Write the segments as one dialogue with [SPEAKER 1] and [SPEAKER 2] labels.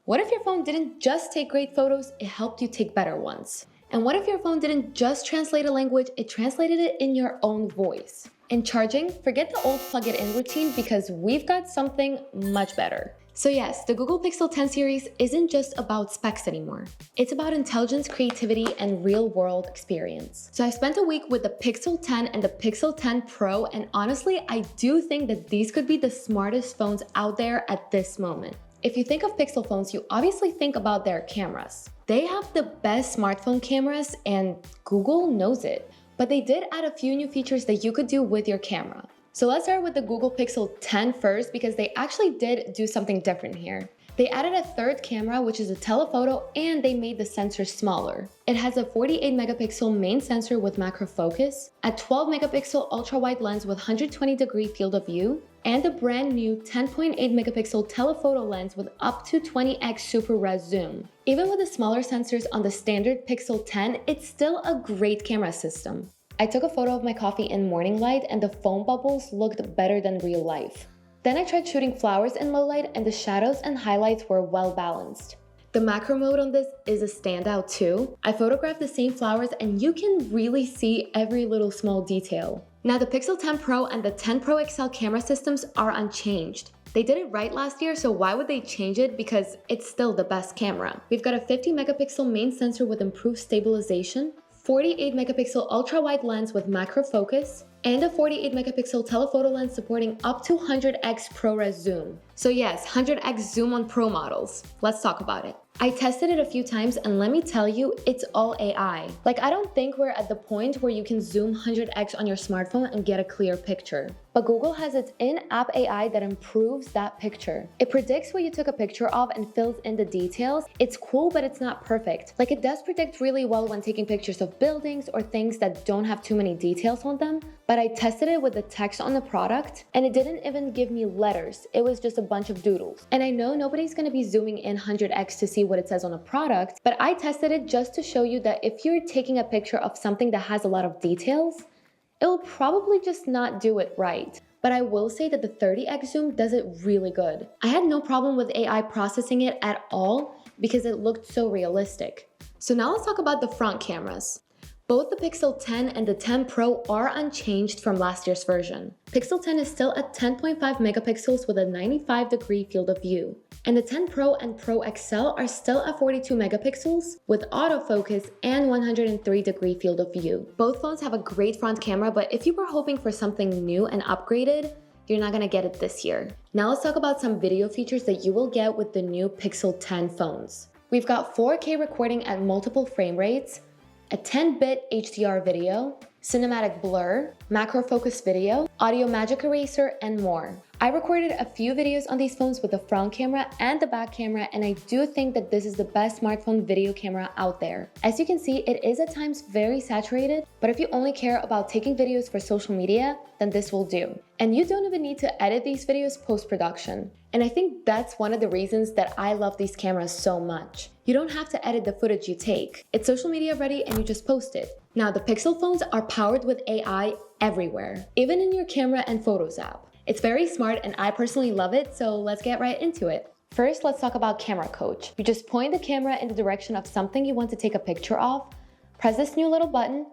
[SPEAKER 1] What if your phone didn't just take great photos, it helped you take better ones? And what if your phone didn't just translate a language, it translated it in your own voice? In charging, forget the old plug it in routine because we've got something much better. So yes, the Google Pixel 10 series isn't just about specs anymore. It's about intelligence, creativity, and real-world experience. So I spent a week with the Pixel 10 and the Pixel 10 Pro, and honestly, I do think that these could be the smartest phones out there at this moment. If you think of Pixel phones, you obviously think about their cameras. They have the best smartphone cameras and Google knows it. But they did add a few new features that you could do with your camera. So let's start with the Google Pixel 10 first because they actually did do something different here. They added a third camera, which is a telephoto, and they made the sensor smaller. It has a 48 megapixel main sensor with macro focus, a 12 megapixel ultra-wide lens with 120-degree field of view, and a brand new 10.8 megapixel telephoto lens with up to 20x super res zoom. Even with the smaller sensors on the standard Pixel 10, it's still a great camera system. I took a photo of my coffee in morning light and the foam bubbles looked better than real life. Then I tried shooting flowers in low light and the shadows and highlights were well balanced. The macro mode on this is a standout too. I photographed the same flowers and you can really see every little small detail. Now the Pixel 10 Pro and the 10 Pro XL camera systems are unchanged. They did it right last year, so why would they change it? Because it's still the best camera. We've got a 50 megapixel main sensor with improved stabilization, 48 megapixel ultra-wide lens with macro focus, and a 48 megapixel telephoto lens supporting up to 100x ProRes zoom. So yes, 100x zoom on Pro models. Let's talk about it. I tested it a few times and let me tell you, it's all AI. Like, I don't think we're at the point where you can zoom 100x on your smartphone and get a clear picture. But Google has its in-app AI that improves that picture. It predicts what you took a picture of and fills in the details. It's cool, but it's not perfect. Like, it does predict really well when taking pictures of buildings or things that don't have too many details on them. But I tested it with the text on the product and it didn't even give me letters. It was just a bunch of doodles. And I know nobody's gonna be zooming in 100x to see what it says on a product, but I tested it just to show you that if you're taking a picture of something that has a lot of details, it'll probably just not do it right. But I will say that the 30x zoom does it really good. I had no problem with AI processing it at all because it looked so realistic. So now let's talk about the front cameras. Both the Pixel 10 and the 10 Pro are unchanged from last year's version. Pixel 10 is still at 10.5 megapixels with a 95-degree field of view. And the 10 Pro and Pro XL are still at 42 megapixels with autofocus and 103-degree field of view. Both phones have a great front camera, but if you were hoping for something new and upgraded, you're not gonna get it this year. Now let's talk about some video features that you will get with the new Pixel 10 phones. We've got 4K recording at multiple frame rates, a 10-bit HDR video, cinematic blur, macro focus video, audio magic eraser, and more. I recorded a few videos on these phones with the front camera and the back camera, and I do think that this is the best smartphone video camera out there. As you can see, it is at times very saturated, but if you only care about taking videos for social media, then this will do. And you don't even need to edit these videos post-production. And I think that's one of the reasons that I love these cameras so much. You don't have to edit the footage you take. It's social media ready and you just post it. Now, the Pixel phones are powered with AI everywhere, even in your camera and photos app. It's very smart and I personally love it, so let's get right into it. First, let's talk about Camera Coach. You just point the camera in the direction of something you want to take a picture of, press this new little button,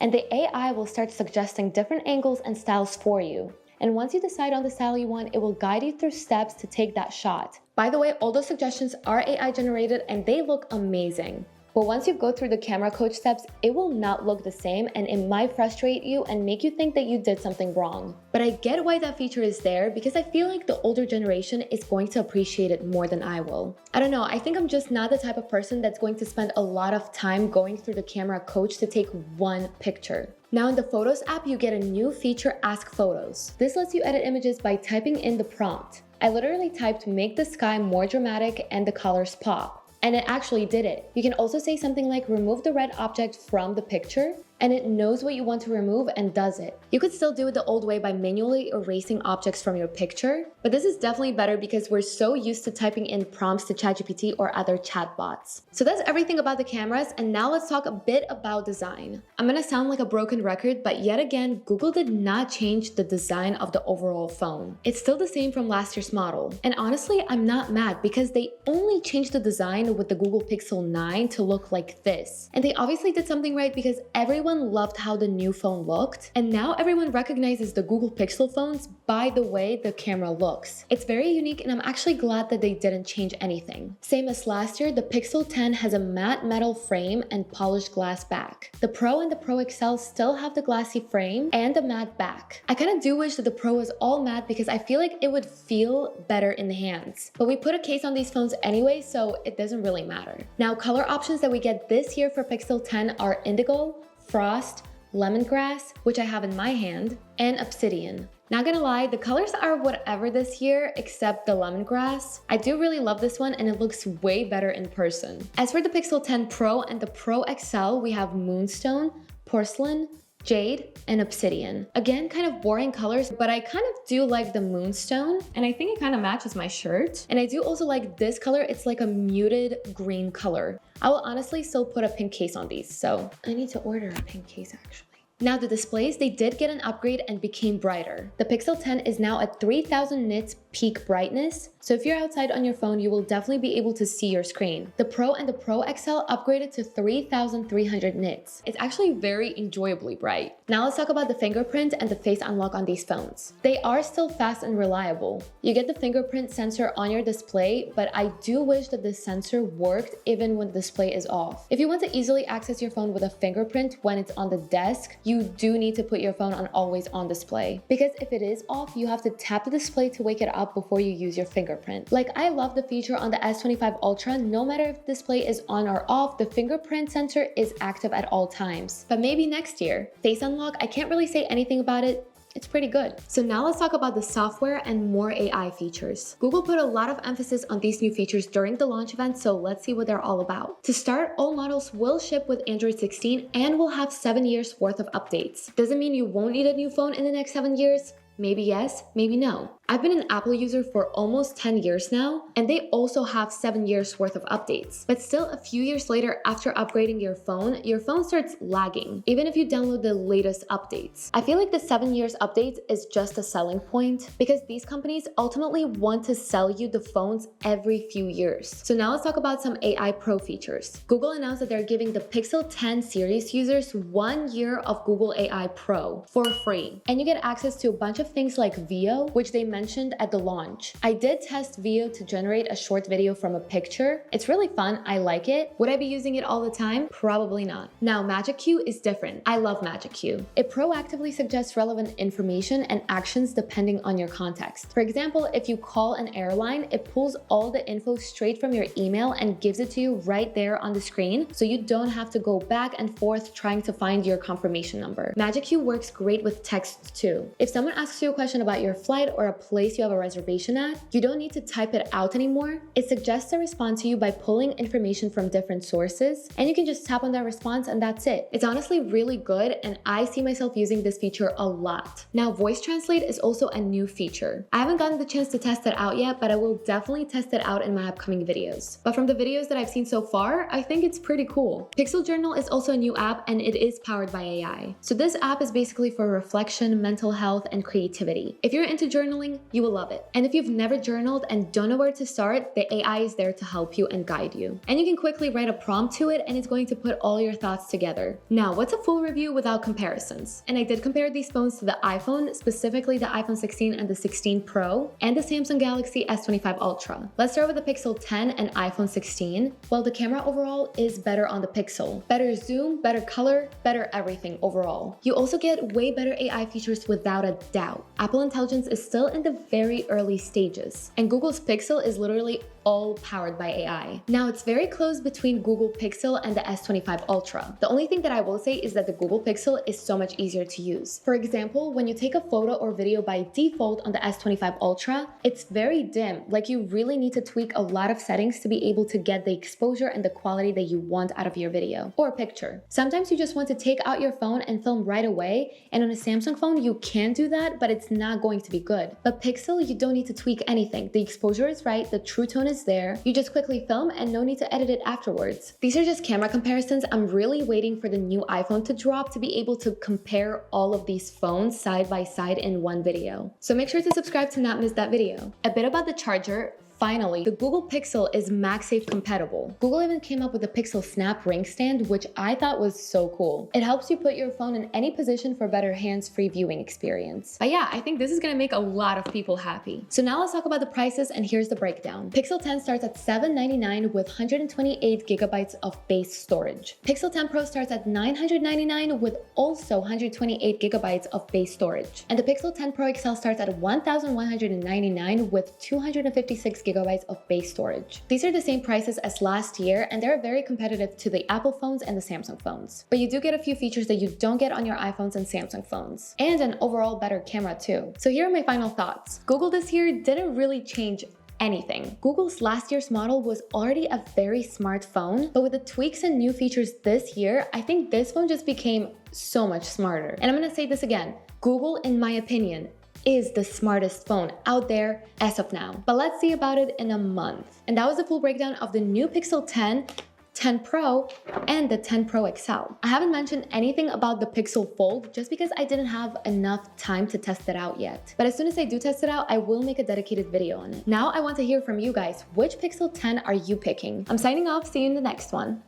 [SPEAKER 1] and the AI will start suggesting different angles and styles for you. And once you decide on the style you want, it will guide you through steps to take that shot. By the way, all those suggestions are AI generated and they look amazing. But once you go through the Camera Coach steps, it will not look the same and it might frustrate you and make you think that you did something wrong. But I get why that feature is there because I feel like the older generation is going to appreciate it more than I will. I don't know, I think I'm just not the type of person that's going to spend a lot of time going through the Camera Coach to take one picture. Now in the Photos app, you get a new feature, Ask Photos. This lets you edit images by typing in the prompt. I literally typed, make the sky more dramatic and the colors pop. And it actually did it. You can also say something like remove the red object from the picture and it knows what you want to remove and does it. You could still do it the old way by manually erasing objects from your picture, but this is definitely better because we're so used to typing in prompts to ChatGPT or other chatbots. So that's everything about the cameras, and now let's talk a bit about design. I'm gonna sound like a broken record, but yet again, Google did not change the design of the overall phone. It's still the same from last year's model. And honestly, I'm not mad because they only changed the design with the Google Pixel 9 to look like this. And they obviously did something right because everyone loved how the new phone looked, and now everyone recognizes the Google Pixel phones by the way the camera looks. It's very unique, and I'm actually glad that they didn't change anything. Same as last year, the Pixel 10 has a matte metal frame and polished glass back. The Pro and the Pro XL still have the glassy frame and the matte back. I kind of do wish that the Pro was all matte because I feel like it would feel better in the hands. But we put a case on these phones anyway, so it doesn't really matter. Now, color options that we get this year for Pixel 10 are indigo, frost, lemongrass, which I have in my hand, and obsidian. Not gonna lie, the colors are whatever this year except the lemongrass. I do really love this one and it looks way better in person. As for the Pixel 10 Pro and the Pro XL, we have moonstone, porcelain, jade, and obsidian. Again, kind of boring colors, but I kind of do like the moonstone, and I think it kind of matches my shirt. And I do also like this color. It's like a muted green color. I will honestly still put a pink case on these, so I need to order a pink case actually. Now the displays, they did get an upgrade and became brighter. The Pixel 10 is now at 3000 nits peak brightness, so if you're outside on your phone, you will definitely be able to see your screen. The Pro and the Pro XL upgraded to 3300 nits. It's actually very enjoyably bright. Now let's talk about the fingerprint and the face unlock on these phones. They are still fast and reliable. You get the fingerprint sensor on your display, but I do wish that this sensor worked even when the display is off. If you want to easily access your phone with a fingerprint when it's on the desk, you do need to put your phone on always on display. Because if it is off, you have to tap the display to wake it up before you use your fingerprint. Like, I love the feature on the S25 Ultra. No matter if the display is on or off, the fingerprint sensor is active at all times. But maybe next year. Face unlock, I can't really say anything about it. It's pretty good. So now let's talk about the software and more AI features. Google put a lot of emphasis on these new features during the launch event, so let's see what they're all about. To start, all models will ship with Android 16 and will have 7 years worth of updates. Doesn't mean you won't need a new phone in the next 7 years. Maybe yes, maybe no. I've been an Apple user for almost 10 years now, and they also have 7 years worth of updates. But still, a few years later, after upgrading your phone starts lagging, even if you download the latest updates. I feel like the 7 years updates is just a selling point because these companies ultimately want to sell you the phones every few years. So now let's talk about some AI Pro features. Google announced that they're giving the Pixel 10 series users 1 year of Google AI Pro for free. And you get access to a bunch of things like VO, which they mentioned at the launch. I did test VO to generate a short video from a picture. It's really fun, I like it. Would I be using it all the time? Probably not. Now, Magic Queue is different. I love Magic Queue. It proactively suggests relevant information and actions depending on your context. For example, if you call an airline, it pulls all the info straight from your email and gives it to you right there on the screen, so you don't have to go back and forth trying to find your confirmation number. Magic Queue works great with text too. If someone asks you a question about your flight or a place you have a reservation at, you don't need to type it out anymore. It suggests a response to you by pulling information from different sources, and you can just tap on that response and that's it. It's honestly really good, and I see myself using this feature a lot. Now, voice translate is also a new feature. I haven't gotten the chance to test it out yet, but I will definitely test it out in my upcoming videos. But from the videos that I've seen so far, I think it's pretty cool. Pixel Journal is also a new app, and it is powered by AI. So this app is basically for reflection, mental health, and creativity. If you're into journaling, you will love it. And if you've never journaled and don't know where to start, the AI is there to help you and guide you. And you can quickly write a prompt to it, and it's going to put all your thoughts together. Now, what's a full review without comparisons? And I did compare these phones to the iPhone, specifically the iPhone 16 and the 16 Pro, and the Samsung Galaxy S25 Ultra. Let's start with the Pixel 10 and iPhone 16. Well, the camera overall is better on the Pixel. Better zoom, better color, better everything overall. You also get way better AI features without a doubt. Apple Intelligence is still in the very early stages, and Google's Pixel is literally all powered by AI. Now, it's very close between Google Pixel and the S25 Ultra. The only thing that I will say is that the Google Pixel is so much easier to use. For example, when you take a photo or video by default on the S25 Ultra, it's very dim. Like, you really need to tweak a lot of settings to be able to get the exposure and the quality that you want out of your video or picture. Sometimes you just want to take out your phone and film right away, and on a Samsung phone you can do that, but it's not going to be good. But Pixel, you don't need to tweak anything. The exposure is right, the true tone is there, you just quickly film and no need to edit it afterwards. These are just camera comparisons. I'm really waiting for the new iPhone to drop to be able to compare all of these phones side by side in one video. So make sure to subscribe to not miss that video. A bit about the charger. Finally, the Google Pixel is MagSafe compatible. Google even came up with a Pixel Snap ring stand, which I thought was so cool. It helps you put your phone in any position for better hands-free viewing experience. But yeah, I think this is gonna make a lot of people happy. So now let's talk about the prices, and here's the breakdown. Pixel 10 starts at $799 with 128 gigabytes of base storage. Pixel 10 Pro starts at $999 with also 128 gigabytes of base storage. And the Pixel 10 Pro XL starts at $1,199 with 256 gigabytes of base storage. These are the same prices as last year, and they're very competitive to the Apple phones and the Samsung phones. But you do get a few features that you don't get on your iPhones and Samsung phones, and an overall better camera too. So here are my final thoughts. Google this year didn't really change anything. Google's last year's model was already a very smart phone, but with the tweaks and new features this year, I think this phone just became so much smarter. And I'm gonna say this again, Google, in my opinion, is the smartest phone out there as of now. But let's see about it in a month. And that was the full breakdown of the new Pixel 10, 10 Pro, and the 10 Pro XL. I haven't mentioned anything about the Pixel Fold just because I didn't have enough time to test it out yet. But as soon as I do test it out, I will make a dedicated video on it. Now I want to hear from you guys. Which Pixel 10 are you picking? I'm signing off. See you in the next one.